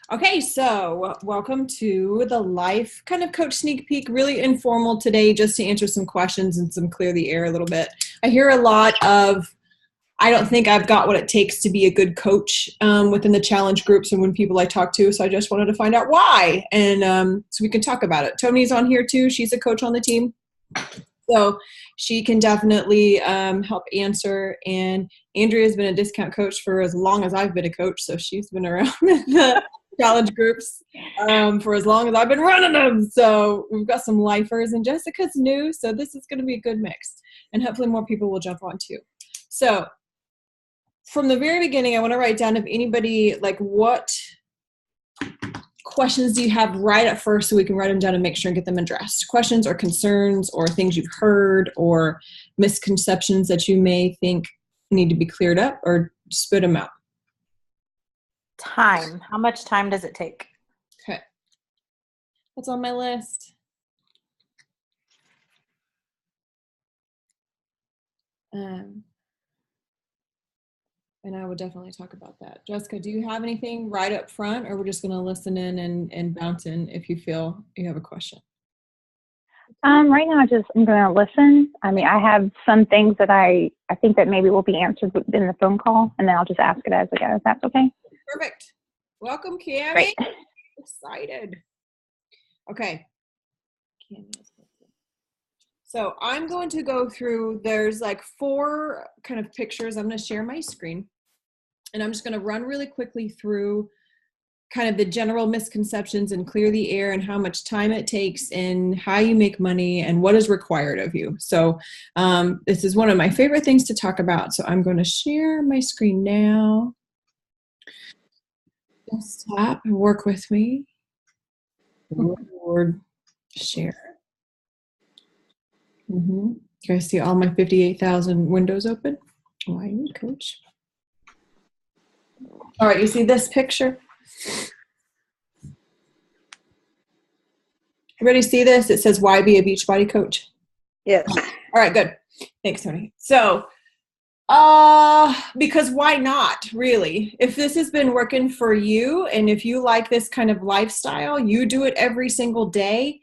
Okay, so welcome to the LYFE kind of coach sneak peek, really informal today, just to answer some questions and some clear the air a little bit. I hear a lot of, I don't think I've got what it takes to be a good coach within the challenge groups and when people I talk to, so I just wanted to find out why, and so we can talk about it. Tony's on here too. She's a coach on the team. So she can definitely help answer. And Andrea's been a discount coach for as long as I've been a coach. So she's been around the challenge groups for as long as I've been running them. So we've got some lifers, and Jessica's new. So this is going to be a good mix. And hopefully more people will jump on too. So from the very beginning, I want to write down if anybody, like, what questions do you have right at first, so we can write them down and make sure and get them addressed. Questions or concerns or things you've heard or misconceptions that you may think need to be cleared up, or spit them out. Time. How much time does it take? Okay. What's on my list? And I would definitely talk about that. Jessica, do you have anything right up front, or we're just going to listen in and bounce in if you feel you have a question? Right now, I'm going to listen. I mean, I have some things that I think that maybe will be answered in the phone call, and then I'll just ask it as I go. If that's okay. Perfect. Welcome, Cammie. Great. Excited. Okay. So I'm going to go through, there's like 4 kind of pictures. I'm going to share my screen, and I'm just going to run really quickly through kind of the general misconceptions and clear the air and how much time it takes and how you make money and what is required of you. So this is one of my favorite things to talk about. So I'm going to share my screen now. Just stop and work with me. Lord, share. You guys see all my 58,000 windows open? Why are you, coach? All right, you see this picture? Everybody see this? It says, why be a Beachbody coach? Yes. All right, good. Thanks, Tony. So, because why not, really? If this has been working for you, and if you like this kind of lifestyle, you do it every single day,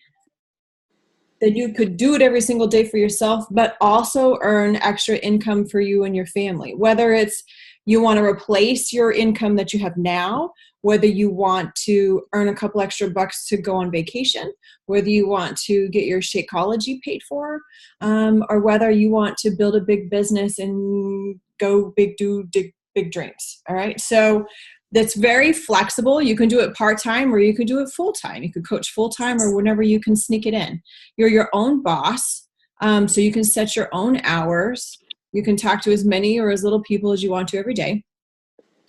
then you could do it every single day for yourself, but also earn extra income for you and your family. Whether it's you want to replace your income that you have now, whether you want to earn a couple extra bucks to go on vacation, whether you want to get your Shakeology paid for, or whether you want to build a big business and go big, do big dreams. All right. So that's very flexible. You can do it part-time, or you could do it full-time. You could coach full-time, or whenever you can sneak it in. You're your own boss. So you can set your own hours. You can talk to as many or as little people as you want to every day.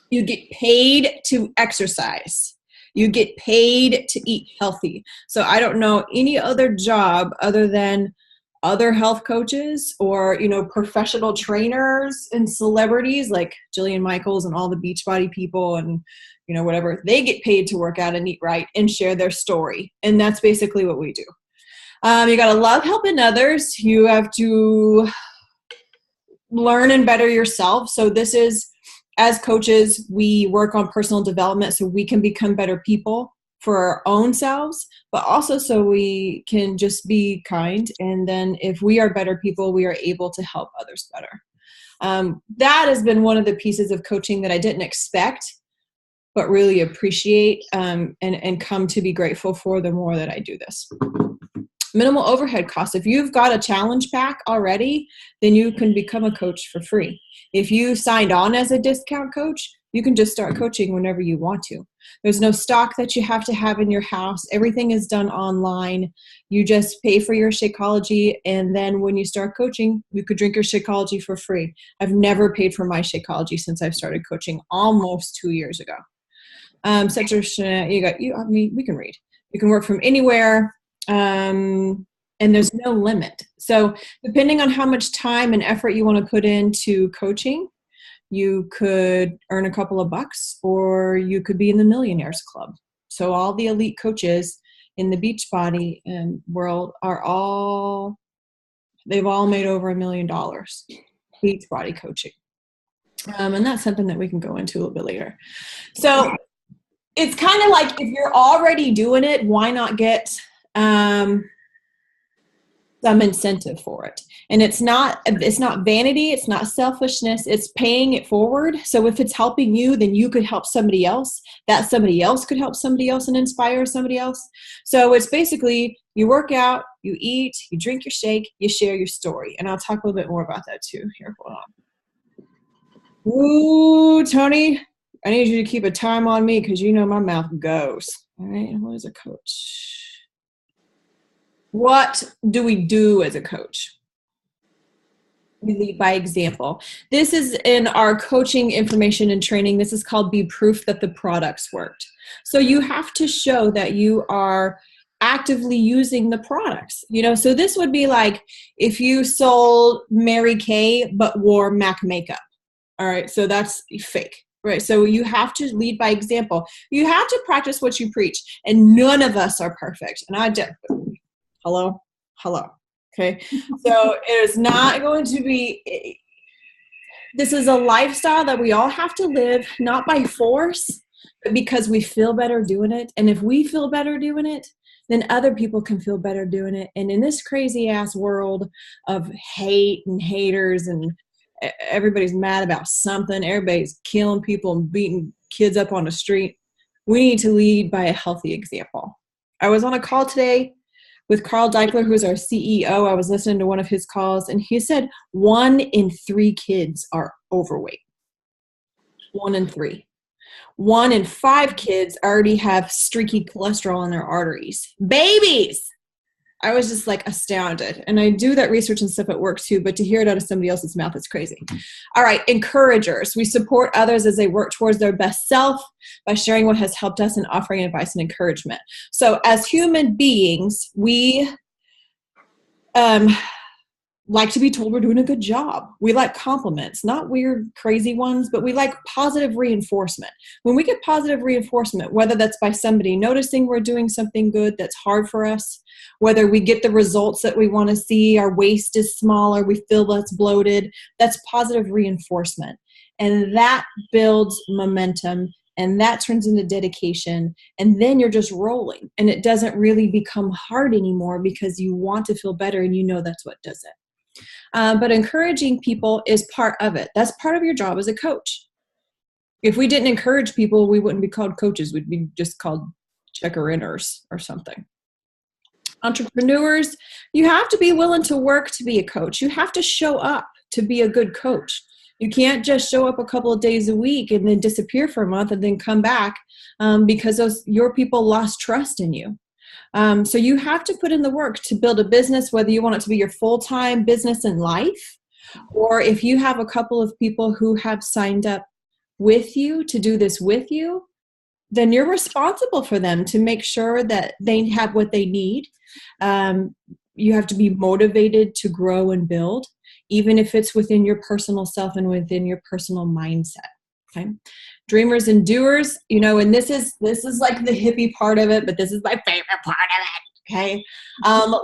You get paid to exercise. You get paid to eat healthy. So I don't know any other job other than other health coaches or, professional trainers and celebrities like Jillian Michaels and all the Beachbody people and, whatever. They get paid to work out and eat right and share their story. And that's basically what we do. You got to love helping others. You have to learn and better yourself. So this is, as coaches, we work on personal development so we can become better people for our own selves, but also so we can just be kind. And then if we are better people, we are able to help others better. That has been one of the pieces of coaching that I didn't expect, but really appreciate and come to be grateful for the more that I do this. Minimal overhead costs. If you've got a challenge pack already, then you can become a coach for free. If you signed on as a discount coach, you can just start coaching whenever you want to. There's no stock that you have to have in your house. Everything is done online. You just pay for your Shakeology, and then when you start coaching, you could drink your Shakeology for free. I've never paid for my Shakeology since I've started coaching almost 2 years ago. We can read. You can work from anywhere. And there's no limit. So depending on how much time and effort you want to put into coaching, you could earn a couple of bucks, or you could be in the Millionaires Club. So all the elite coaches in the Beachbody world they've all made over $1 million Beachbody coaching. And that's something that we can go into a little bit later. So it's kind of like, if you're already doing it, why not get some incentive for it? And it's not vanity, it's not selfishness, it's paying it forward. So if it's helping you, then you could help somebody else, that somebody else could help somebody else and inspire somebody else. So it's basically, you work out, you eat, you drink your shake, you share your story. And I'll talk a little bit more about that too. Here, hold on. Ooh, Tony, I need you to keep a time on me, because you know my mouth goes. All right, what is a coach? What do we do as a coach? We lead by example. This is in our coaching information and training. This is called Be Proof That the Products Worked. So you have to show that you are actively using the products. So this would be like if you sold Mary Kay but wore MAC makeup. All right, so that's fake. Right, so you have to lead by example. You have to practice what you preach, and none of us are perfect. And I did. Hello. Okay, so it is not going to be. This is a lifestyle that we all have to live, not by force, but because we feel better doing it. And if we feel better doing it, then other people can feel better doing it. And in this crazy ass world of hate and haters, and everybody's mad about something, everybody's killing people and beating kids up on the street, we need to lead by a healthy example. I was on a call today with Carl Deichler, who's our CEO. I was listening to one of his calls, and he said 1 in 3 kids are overweight. 1 in 3. 1 in 5 kids already have streaky cholesterol in their arteries. Babies! I was just like astounded. And I do that research and stuff at work too, but to hear it out of somebody else's mouth is crazy. All right, encouragers. We support others as they work towards their best self by sharing what has helped us and offering advice and encouragement. So as human beings, we like to be told we're doing a good job. We like compliments, not weird, crazy ones, but we like positive reinforcement. When we get positive reinforcement, whether that's by somebody noticing we're doing something good that's hard for us, whether we get the results that we want to see, our waist is smaller, we feel less bloated, that's positive reinforcement. And that builds momentum, and that turns into dedication, and then you're just rolling. And it doesn't really become hard anymore because you want to feel better and you know that's what does it. But encouraging people is part of it. That's part of your job as a coach. If we didn't encourage people, we wouldn't be called coaches. We'd be just called checker-inners or something. Entrepreneurs, you have to be willing to work to be a coach. You have to show up to be a good coach. You can't just show up a couple of days a week and then disappear for a month and then come back because your people lost trust in you. So you have to put in the work to build a business, whether you want it to be your full-time business in life, or if you have a couple of people who have signed up with you to do this with you, then you're responsible for them to make sure that they have what they need. You have to be motivated to grow and build, even if it's within your personal self and within your personal mindset. Okay. Dreamers and doers, and this is like the hippie part of it, but this is my favorite part of it. Okay.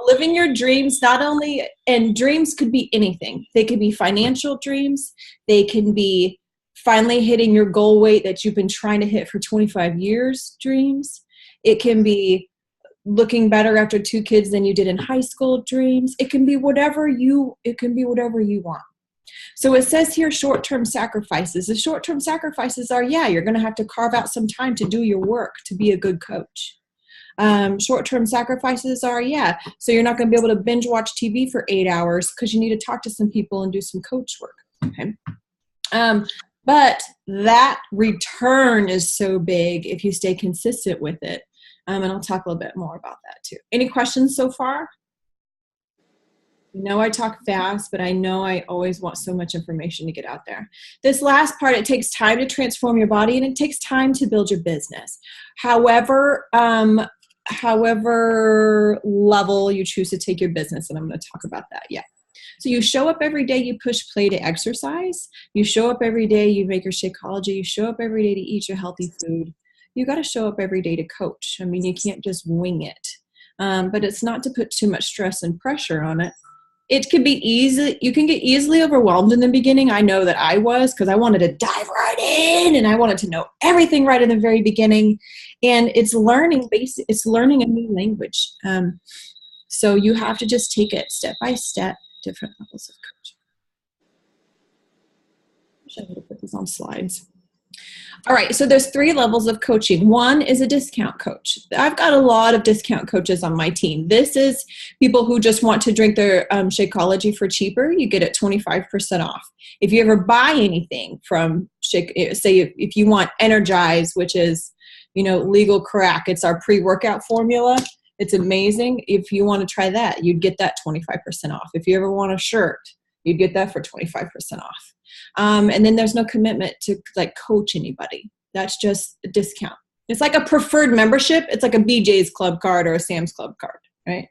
Living your dreams, not only, and dreams could be anything. They could be financial dreams. They can be finally hitting your goal weight that you've been trying to hit for 25 years dreams. It can be looking better after 2 kids than you did in high school dreams. It can be whatever you want. So it says here short-term sacrifices. The short-term sacrifices are, you're going to have to carve out some time to do your work to be a good coach. Short-term sacrifices are, so you're not going to be able to binge watch TV for 8 hours because you need to talk to some people and do some coach work. Okay. But that return is so big if you stay consistent with it. And I'll talk a little bit more about that too. Any questions so far? I talk fast, but I know I always want so much information to get out there. This last part, it takes time to transform your body, and it takes time to build your business. However level you choose to take your business, and I'm going to talk about that. So you show up every day, you push play to exercise. You show up every day, you make your Shakeology. You show up every day to eat your healthy food. You got to show up every day to coach. I mean, you can't just wing it. But it's not to put too much stress and pressure on it. it can be easy. You can get easily overwhelmed in the beginning. I know that I was, because I wanted to dive right in and I wanted to know everything right in the very beginning. And it's learning it's learning a new language. So you have to just take it step by step, different levels of coaching. I wish I would have put these on slides. All right, so there's 3 levels of coaching. One is a discount coach. I've got a lot of discount coaches on my team. This is people who just want to drink their Shakeology for cheaper. You get it 25% off. If you ever buy anything from Shake, say if you want Energize, which is, legal crack, it's our pre-workout formula. It's amazing. If you want to try that, you'd get that 25% off. If you ever want a shirt, you'd get that for 25% off. And then there's no commitment to coach anybody. That's just a discount. It's like a preferred membership. It's like a BJ's Club card or a Sam's Club card, right?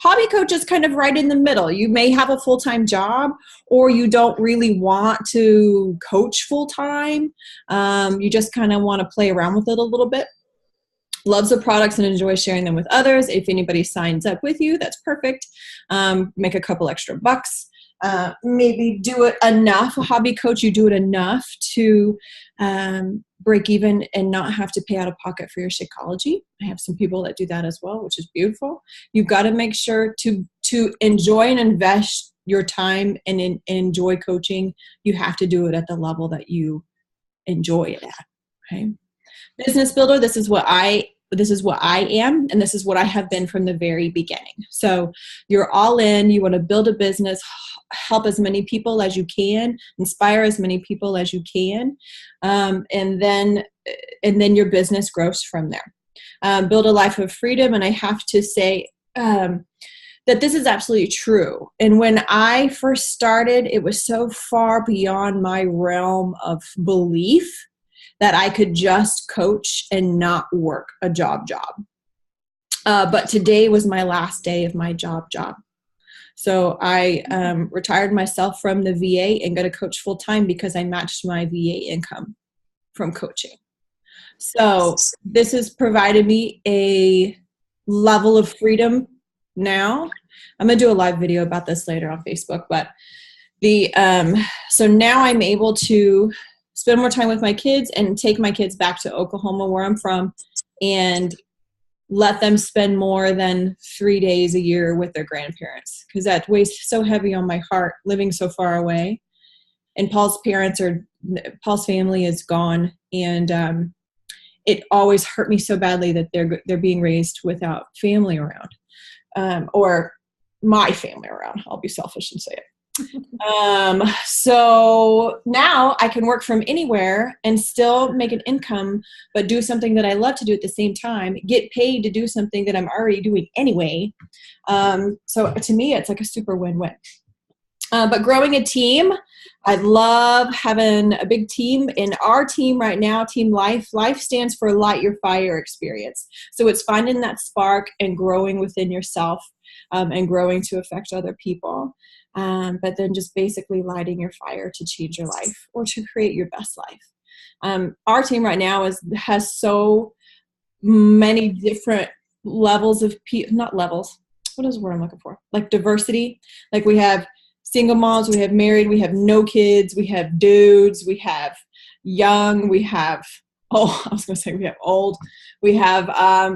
Hobby coach is kind of right in the middle. You may have a full-time job, or you don't really want to coach full-time. You just kind of want to play around with it a little bit. Loves the products and enjoys sharing them with others. If anybody signs up with you, that's perfect. Make a couple extra bucks. Maybe do it enough. A hobby coach, you do it enough to break even and not have to pay out of pocket for your Shakeology. I have some people that do that as well, which is beautiful. You've got to make sure to enjoy and invest your time and enjoy coaching. You have to do it at the level that you enjoy it at. Okay. Business builder, this is what I am, and this is what I have been from the very beginning. So you're all in, you want to build a business, help as many people as you can, inspire as many people as you can, and then your business grows from there. Build a life of freedom, and I have to say that this is absolutely true. And when I first started, it was so far beyond my realm of belief that I could just coach and not work a job. But today was my last day of my job. So I retired myself from the VA and got to coach full time because I matched my VA income from coaching. So this has provided me a level of freedom now. I'm going to do a live video about this later on Facebook, but so now I'm able to spend more time with my kids and take my kids back to Oklahoma, where I'm from, and let them spend more than 3 days a year with their grandparents, because that weighs so heavy on my heart, living so far away. And Paul's family is gone, and it always hurt me so badly that they're being raised without family around, or my family around. I'll be selfish and say it. So now I can work from anywhere and still make an income, but do something that I love to do at the same time, get paid to do something that I'm already doing anyway. So to me, it's like a super win-win. But growing a team, I love having a big team. In our team right now, Team LYFE, LYFE stands for Light Your Fire Experience. So it's finding that spark and growing within yourself, and growing to affect other people. But then just basically lighting your fire to change your life or to create your best life. Our team right now has so many different levels of not levels. What is the word I'm looking for? Like diversity. Like we have single moms, we have married, we have no kids, we have dudes, we have young, we have we have old. We have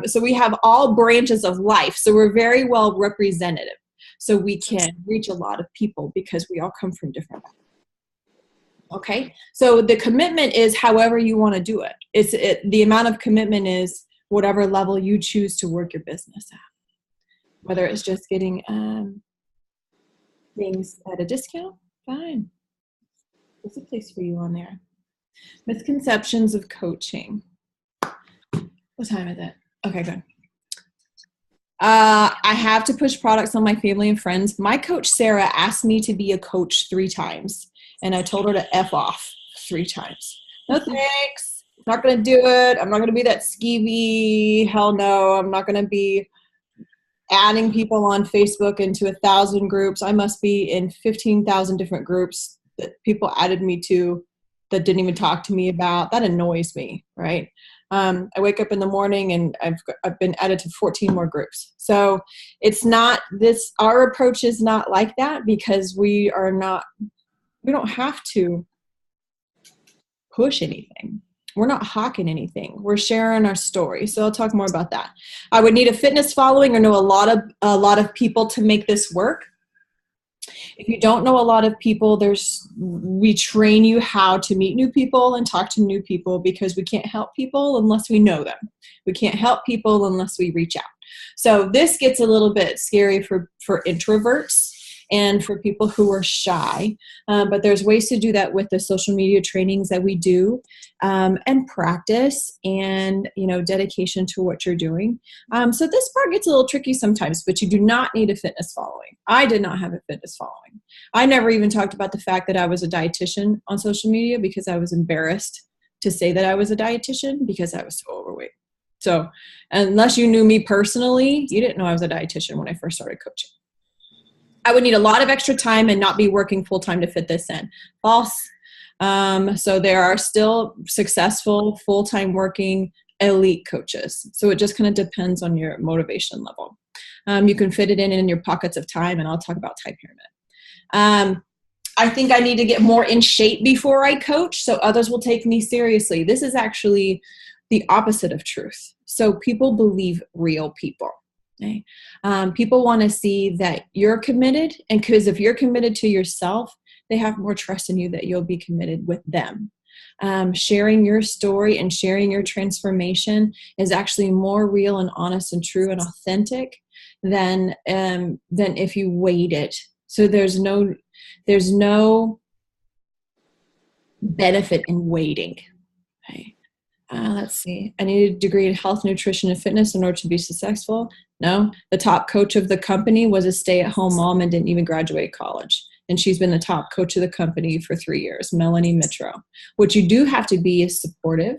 so we have all branches of life. So we're very well representative. So we can reach a lot of people because we all come from different backgrounds. Okay, so the commitment is however you want to do it. The amount of commitment is whatever level you choose to work your business at. Whether it's just getting things at a discount, fine. There's a place for you on there. Misconceptions of coaching. What time is it? Okay, good. I have to push products on my family and friends. My coach, Sarah, asked me to be a coach 3 times, and I told her to F off 3 times. No thanks. Not going to do it. I'm not going to be that skeevy. Hell no. I'm not going to be adding people on Facebook into 1,000 groups. I must be in 15,000 different groups that people added me to that didn't even talk to me about. That annoys me, right? I wake up in the morning and I've been added to 14 more groups. So it's not this, our approach is not like that because we don't have to push anything. We're not hawking anything. We're sharing our story. So I'll talk more about that. I would need a fitness following or know a lot of people to make this work. If you don't know a lot of people, we train you how to meet new people and talk to new people because we can't help people unless we know them. We can't help people unless we reach out. So this gets a little bit scary for introverts and for people who are shy. But there's ways to do that with the social media trainings that we do, and practice and, dedication to what you're doing. So this part gets a little tricky sometimes, but you do not need a fitness following. I did not have a fitness following. I never even talked about the fact that I was a dietitian on social media because I was embarrassed to say that I was a dietitian because I was so overweight. So unless you knew me personally, you didn't know I was a dietitian when I first started coaching. I would need a lot of extra time and not be working full time to fit this in. False. So there are still successful full-time working elite coaches. So it just kind of depends on your motivation level. You can fit it in your pockets of time, and I'll talk about time here in a minute. I think I need to get more in shape before I coach so others will take me seriously. This is actually the opposite of truth. So people believe real people. Okay? People want to see that you're committed, and because if you're committed to yourself, they have more trust in you that you'll be committed with them. Sharing your story and sharing your transformation is actually more real and honest and true and authentic than if you wait it. So there's no benefit in waiting. Okay. Let's see. I need a degree in health, nutrition, and fitness in order to be successful. No. The top coach of the company was a stay-at-home mom and didn't even graduate college. And she's been the top coach of the company for 3 years, Melanie Mitro. What you do have to be is supportive.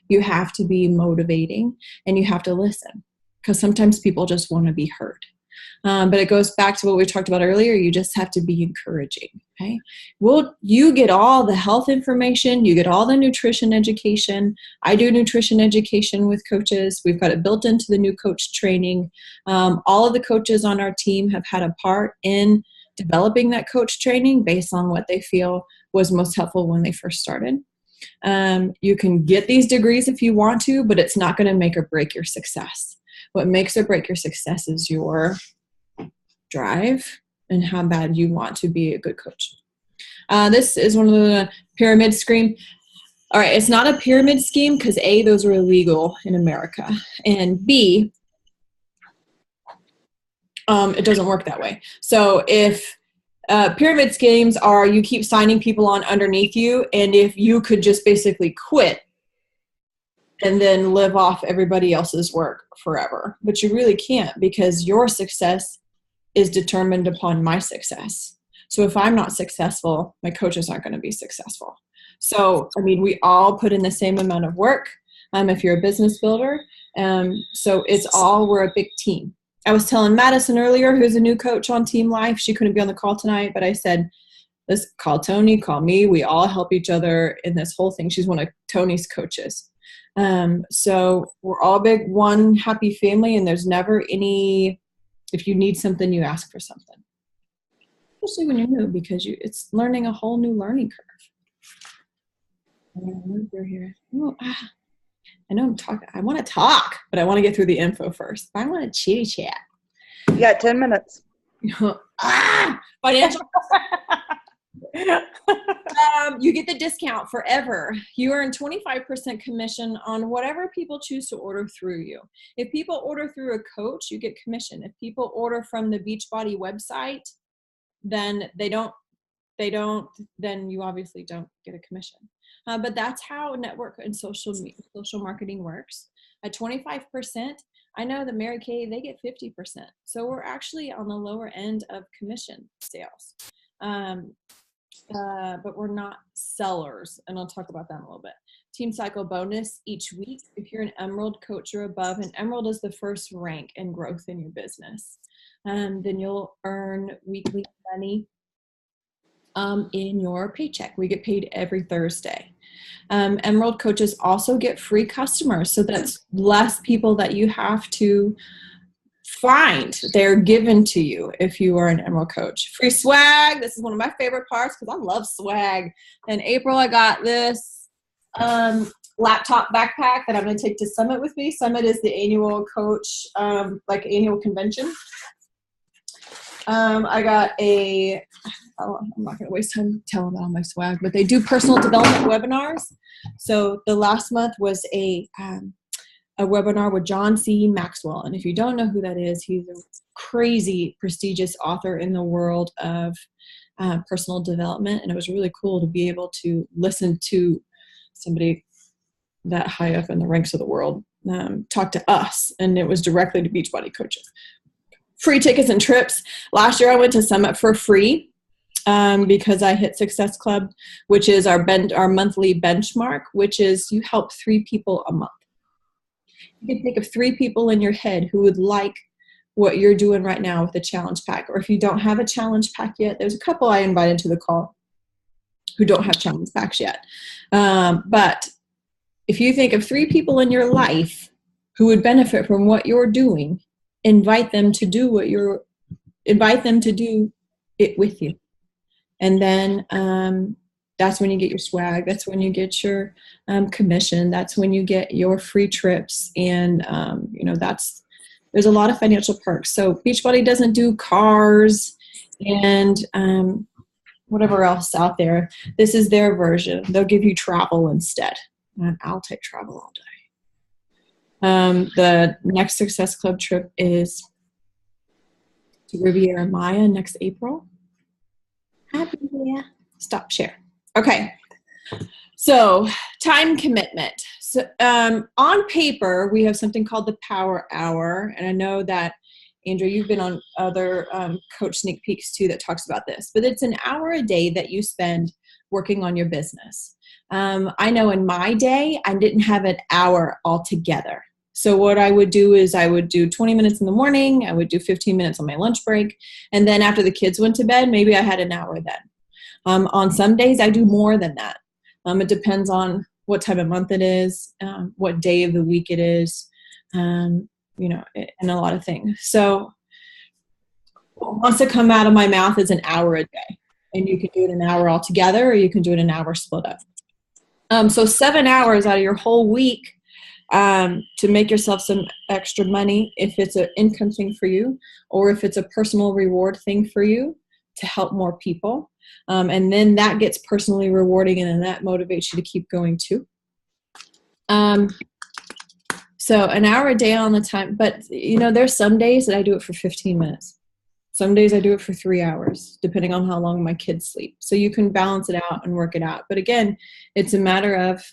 You have to be motivating, and you have to listen because sometimes people just want to be heard. But it goes back to what we talked about earlier. You just have to be encouraging. Okay. Well, you get all the health information. You get all the nutrition education. I do nutrition education with coaches. We've got it built into the new coach training. All of the coaches on our team have had a part in developing that coach training based on what they feel was most helpful when they first started. You can get these degrees if you want to, but it's not going to make or break your success. What makes or break your success is your drive and how bad you want to be a good coach. This is one of the pyramid scheme. All right, it's not a pyramid scheme because A, those are illegal in America, and B, it doesn't work that way. So if pyramid schemes are you keep signing people on underneath you, and if you could just basically quit and then live off everybody else's work forever. But you really can't because your success is determined upon my success. So if I'm not successful, my coaches aren't going to be successful. So, I mean, we all put in the same amount of work if you're a business builder. So we're a big team. I was telling Madison earlier, who's a new coach on Team Life, she couldn't be on the call tonight, but I said, let's call Tony, call me. We all help each other in this whole thing. She's one of Tony's coaches. So we're all big, one happy family, and there's never any, if you need something, you ask for something. Especially when you're new, because it's learning a whole new learning curve. We're here. I know I'm talking. I want to talk, but I want to get through the info first. I want to chitty chat. You got 10 minutes. Financial. You get the discount forever. You earn 25% commission on whatever people choose to order through you. If people order through a coach, you get commission. If people order from the Beachbody website, then then you obviously don't get a commission. But that's how network and social marketing works. At 25%, I know that Mary Kay, they get 50%. So we're actually on the lower end of commission sales. But we're not sellers, and I'll talk about that in a little bit. Team cycle bonus each week. If you're an Emerald coach or above, and Emerald is the first rank in growth in your business, then you'll earn weekly money in your paycheck. We get paid every Thursday. Emerald coaches also get free customers. So that's less people that you have to find. They're given to you if you are an Emerald coach. Free swag. This is one of my favorite parts because I love swag. In April, I got this laptop backpack that I'm going to take to Summit with me. Summit is the annual coach, annual convention. I got I'm not going to waste time telling about all my swag, but they do personal development webinars. So the last month was a webinar with John C. Maxwell. And if you don't know who that is, he's a crazy prestigious author in the world of personal development. And it was really cool to be able to listen to somebody that high up in the ranks of the world talk to us. And it was directly to Beachbody coaches. Free tickets and trips. Last year I went to Summit for free because I hit Success Club, which is our monthly benchmark, which is you help 3 people a month. You can think of 3 people in your head who would like what you're doing right now with a challenge pack. Or if you don't have a challenge pack yet, there's a couple I invited to the call who don't have challenge packs yet. But if you think of 3 people in your life who would benefit from what you're doing, invite them to do it with you. And then that's when you get your swag. That's when you get your commission. That's when you get your free trips. And, there's a lot of financial perks. So Beachbody doesn't do cars and whatever else out there. This is their version. They'll give you travel instead. And I'll take travel all day. The next Success Club trip is to Riviera Maya next April. Happy New Stop share. Okay. So time commitment. So on paper, we have something called the Power Hour. And I know that, Andrew, you've been on other coach sneak peeks too that talks about this. But it's an hour a day that you spend working on your business. I know in my day, I didn't have an hour altogether. So what I would do is I would do 20 minutes in the morning. I would do 15 minutes on my lunch break. And then after the kids went to bed, maybe I had an hour then. On some days, I do more than that. It depends on what time of month it is, what day of the week it is, and a lot of things. So what wants to come out of my mouth is an hour a day. And you can do it an hour altogether, or you can do it an hour split up. So 7 hours out of your whole week to make yourself some extra money, if it's an income thing for you, or if it's a personal reward thing for you to help more people. And then that gets personally rewarding, and then that motivates you to keep going too. So an hour a day on the time, but there's some days that I do it for 15 minutes. Some days I do it for 3 hours, depending on how long my kids sleep. So you can balance it out and work it out. But again, it's a matter of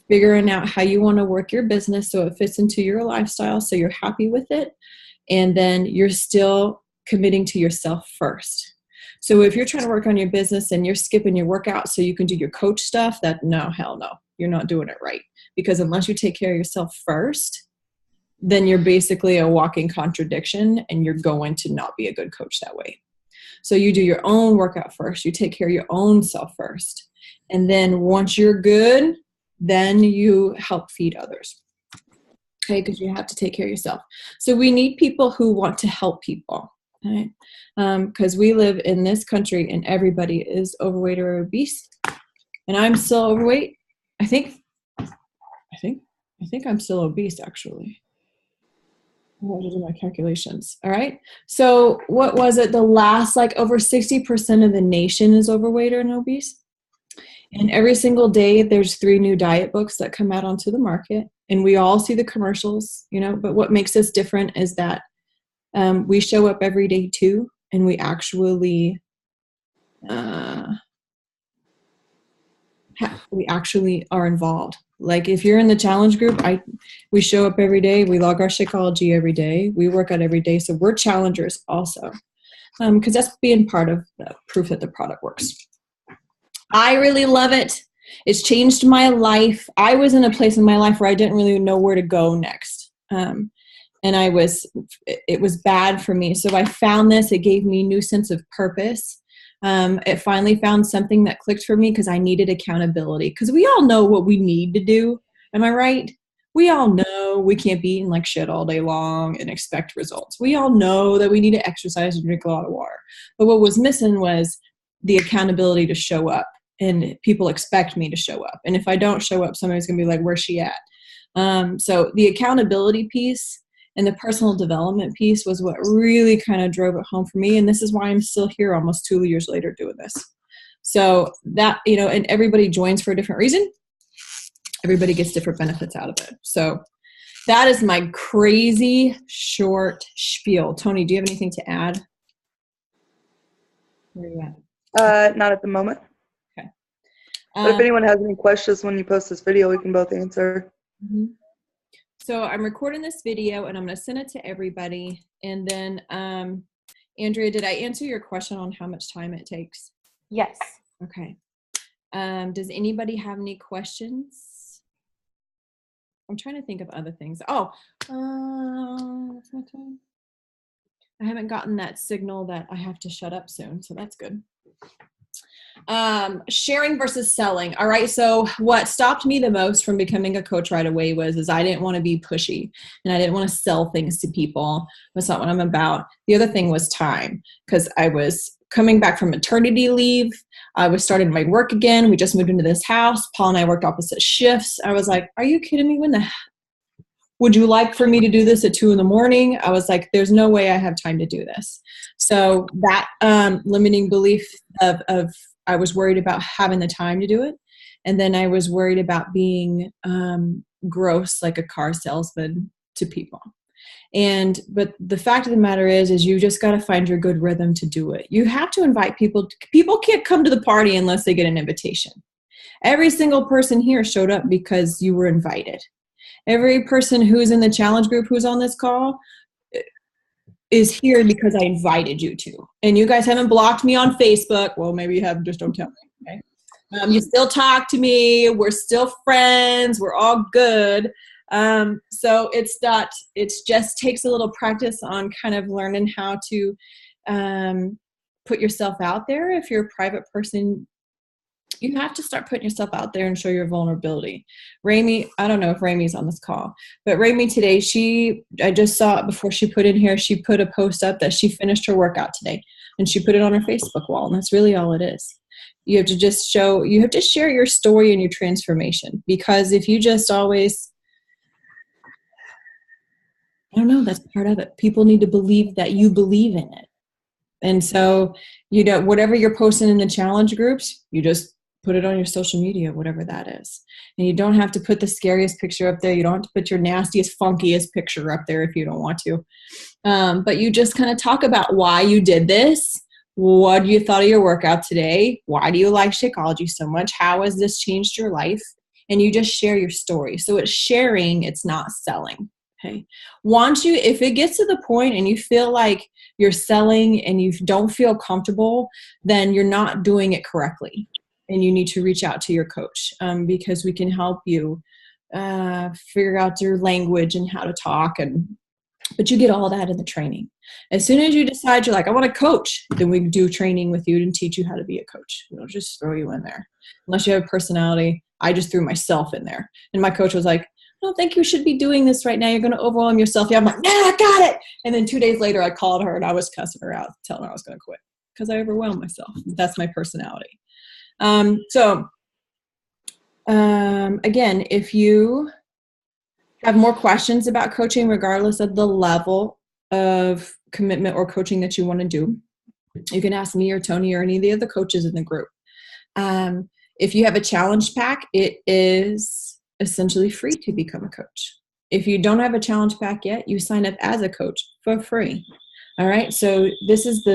figuring out how you want to work your business so it fits into your lifestyle, so you're happy with it, and then you're still committing to yourself first. So if you're trying to work on your business and you're skipping your workout so you can do your coach stuff, hell no, you're not doing it right. Because unless you take care of yourself first, then you're basically a walking contradiction, and you're going to not be a good coach that way. So you do your own workout first. You take care of your own self first. And then once you're good, then you help feed others. Okay, because you have to take care of yourself. So we need people who want to help people. Right? Because we live in this country and everybody is overweight or obese. And I'm still overweight. I think I'm still obese, actually. I have to do my calculations. All right. So what was it? The last, over 60% of the nation is overweight or obese. And every single day, there's 3 new diet books that come out onto the market. And we all see the commercials, but what makes us different is that we show up every day too. And we actually are involved. Like if you're in the challenge group, we show up every day. We log our Shakeology every day. We work out every day. So we're challengers also, because that's being part of the proof that the product works. I really love it. It's changed my life. I was in a place in my life where I didn't really know where to go next. And it was bad for me. So I found this. It gave me a new sense of purpose. It finally found something that clicked for me because I needed accountability. Because we all know what we need to do. Am I right? We all know we can't be eating like shit all day long and expect results. We all know that we need to exercise and drink a lot of water. But what was missing was the accountability to show up. And people expect me to show up. And if I don't show up, somebody's going to be like, where's she at? So the accountability piece and the personal development piece was what really kind of drove it home for me. And this is why I'm still here almost 2 years later doing this. So that, and everybody joins for a different reason. Everybody gets different benefits out of it. So that is my crazy short spiel. Tony, do you have anything to add? Where are you at? Not at the moment. Okay. But if anyone has any questions when you post this video, we can both answer. Mm-hmm. So I'm recording this video and I'm going to send it to everybody. And then, Andrea, did I answer your question on how much time it takes? Yes. Okay. Does anybody have any questions? I'm trying to think of other things. Oh, what's my time? I haven't gotten that signal that I have to shut up soon, so that's good. Sharing versus selling. All right. So what stopped me the most from becoming a coach right away was I didn't want to be pushy and I didn't want to sell things to people. That's not what I'm about. The other thing was time, because I was coming back from maternity leave. I was starting my work again. We just moved into this house. Paul and I worked opposite shifts. I was like, are you kidding me? Would you like for me to do this at 2 a.m? I was like, there's no way I have time to do this. So that limiting belief of I was worried about having the time to do it. And then I was worried about being gross like a car salesman to people. But the fact of the matter is you just got to find your good rhythm to do it. You have to invite people. People can't come to the party unless they get an invitation. Every single person here showed up because you were invited. Every person who's in the challenge group who's on this call is here because I invited you to. And you guys haven't blocked me on Facebook. Well, maybe you have, just don't tell me. Okay? You still talk to me. We're still friends. We're all good. So it just takes a little practice on kind of learning how to put yourself out there. If you're a private person, you have to start putting yourself out there and show your vulnerability. Rami, I don't know if Rami's on this call, but Rami today, I just saw it before she put in here, she put a post up that she finished her workout today and she put it on her Facebook wall. And that's really all it is. You have to share your story and your transformation, because if you just always, I don't know, that's part of it. People need to believe that you believe in it. And so, whatever you're posting in the challenge groups, you just put it on your social media, whatever that is. And you don't have to put the scariest picture up there. You don't have to put your nastiest, funkiest picture up there if you don't want to. But you just kind of talk about why you did this. What you thought of your workout today? Why do you like Shakeology so much? How has this changed your life? And you just share your story. So it's sharing, it's not selling. Okay. If it gets to the point and you feel like you're selling and you don't feel comfortable, then you're not doing it correctly. And you need to reach out to your coach because we can help you figure out your language and how to talk. But you get all that in the training. As soon as you decide you're like, I want to coach, then we do training with you and teach you how to be a coach. We don't just throw you in there. Unless you have a personality, I just threw myself in there. And my coach was like, I don't think you should be doing this right now. You're going to overwhelm yourself. Yeah, I'm like, I got it. And then 2 days later, I called her and I was cussing her out, telling her I was going to quit because I overwhelmed myself. That's my personality. Again, if you have more questions about coaching, regardless of the level of commitment or coaching that you want to do, you can ask me or Tony or any of the other coaches in the group. If you have a challenge pack, it is essentially free to become a coach. If you don't have a challenge pack yet, you sign up as a coach for free. All right. So this is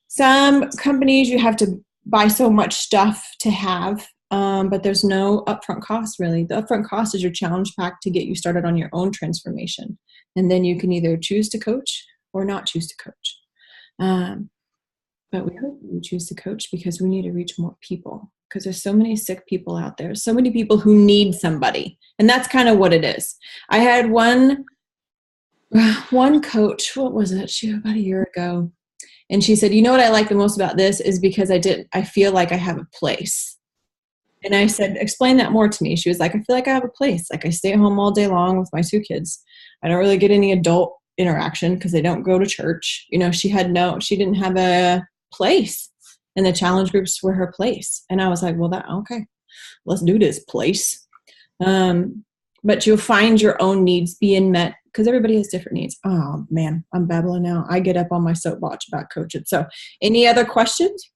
some companies you have to buy so much stuff to have, but there's no upfront cost really. The upfront cost is your challenge pack to get you started on your own transformation. And then you can either choose to coach or not choose to coach. But we hope you choose to coach because we need to reach more people, because there's so many sick people out there, so many people who need somebody. And that's kind of what it is. I had one coach, what was it? About a year ago. And she said, you know what I like the most about this is because I feel like I have a place. And I said, explain that more to me. She was like, I feel like I have a place. Like I stay at home all day long with my 2 kids. I don't really get any adult interaction because they don't go to church. You know, she didn't have a place, and the challenge groups were her place. And I was like, well, okay, let's do this place. But you'll find your own needs being met because everybody has different needs. Oh man, I'm babbling now. I get up on my soapbox about coaching. So any other questions?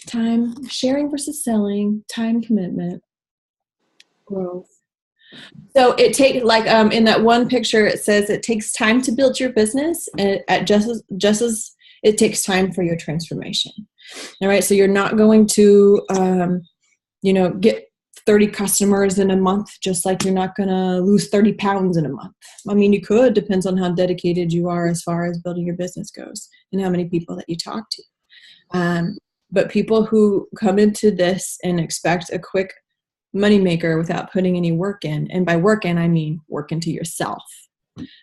Time, sharing versus selling, time commitment, growth. So it takes, like in that one picture, it says it takes time to build your business, and just as it takes time for your transformation. All right. So you're not going to, get 30 customers in a month, just like you're not going to lose 30 pounds in a month. I mean, you could, depends on how dedicated you are as far as building your business goes and how many people that you talk to. But people who come into this and expect a quick moneymaker without putting any work in, and by work in, I mean work into yourself,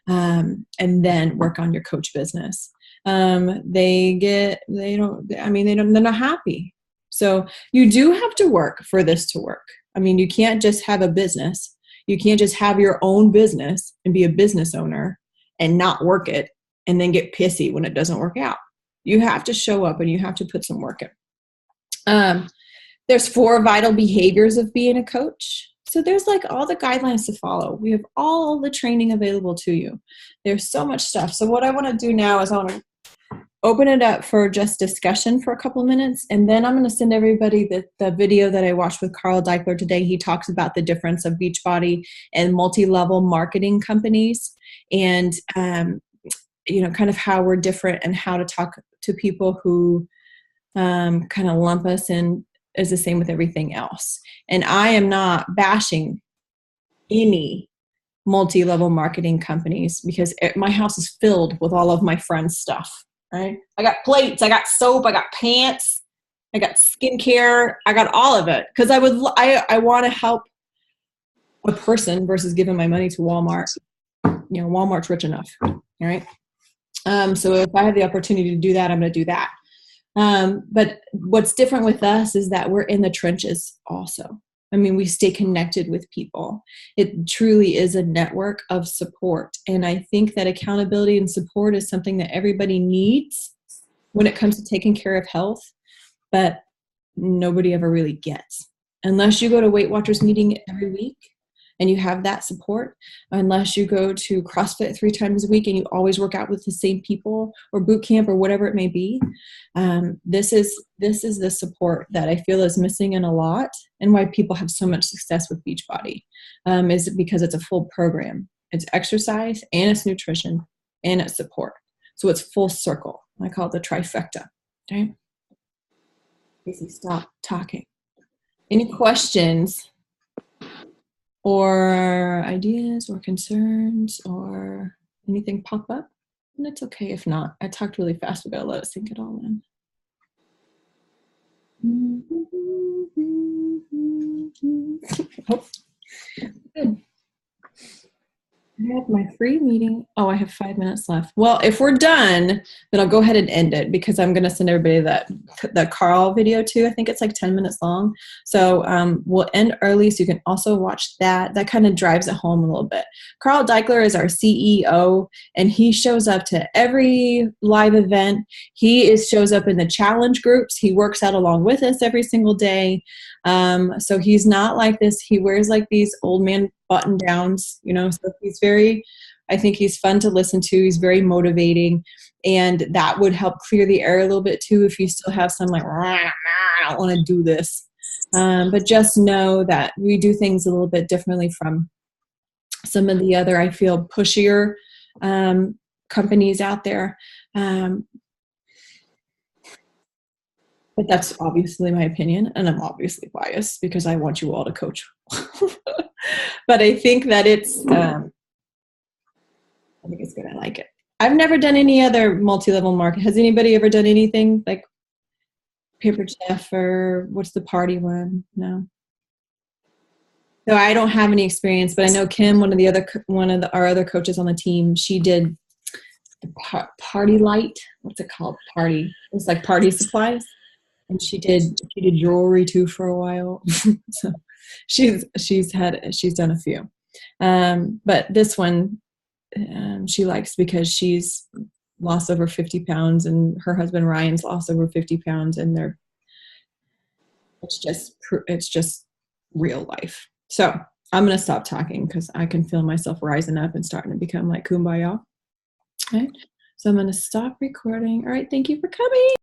and then work on your coach business. They're not happy. So you do have to work for this to work. I mean, you can't just have a business. You can't just have your own business and be a business owner and not work it and then get pissy when it doesn't work out. You have to show up and you have to put some work in. There's 4 vital behaviors of being a coach. So there's like all the guidelines to follow. We have all the training available to you. There's so much stuff. So what I want to do now is I want to open it up for just discussion for a couple of minutes. And then I'm going to send everybody the video that I watched with Carl Deichler today. He talks about the difference of Beachbody and multi-level marketing companies, and, kind of how we're different and how to talk to people who kind of lump us in as the same with everything else. And I am not bashing any multi-level marketing companies because my house is filled with all of my friends' stuff. Right? I got plates, I got soap, I got pants, I got skincare, I got all of it because I want to help a person versus giving my money to Walmart. Walmart's rich enough. All right. So if I have the opportunity to do that, I'm going to do that. But what's different with us is that we're in the trenches also. I mean, we stay connected with people. It truly is a network of support. And I think that accountability and support is something that everybody needs when it comes to taking care of health, but nobody ever really gets. Unless you go to Weight Watchers meeting every week and you have that support, unless you go to CrossFit 3 times a week and you always work out with the same people, or boot camp or whatever it may be, this is the support that I feel is missing in a lot, and why people have so much success with Beachbody is because it's a full program. It's exercise and it's nutrition and it's support. So it's full circle. I call it the trifecta. Okay. Casey, stop talking. Any questions or ideas or concerns or anything pop up? And it's okay if not. I talked really fast. We gotta let it sink it all in. Oh, good. I had my free meeting. Oh, I have 5 minutes left. Well, if we're done, then I'll go ahead and end it because I'm going to send everybody that Carl video too. I think it's like 10 minutes long. So we'll end early so you can also watch that. That kind of drives it home a little bit. Carl Deichler is our CEO, and he shows up to every live event. He shows up in the challenge groups. He works out along with us every single day. So he's not like this. He wears like these old man button downs, so I think he's fun to listen to. He's very motivating, and that would help clear the air a little bit too if you still have some like, I don't want to do this. But just know that we do things a little bit differently from some of the other, I feel, pushier companies out there. But that's obviously my opinion, and I'm obviously biased because I want you all to coach. But I think that I think it's good. I like it. I've never done any other multi-level market. Has anybody ever done anything like Paper Chef or what's the party one? No. So I don't have any experience, but I know Kim, one of our other coaches on the team, she did Party Light. What's it called? Party. It's like party supplies. And she did jewelry too for a while. So she's done a few. But this one she likes because she's lost over 50 pounds and her husband Ryan's lost over 50 pounds, and it's just real life. So I'm going to stop talking because I can feel myself rising up and starting to become like kumbaya. All right. So I'm going to stop recording. All right. Thank you for coming.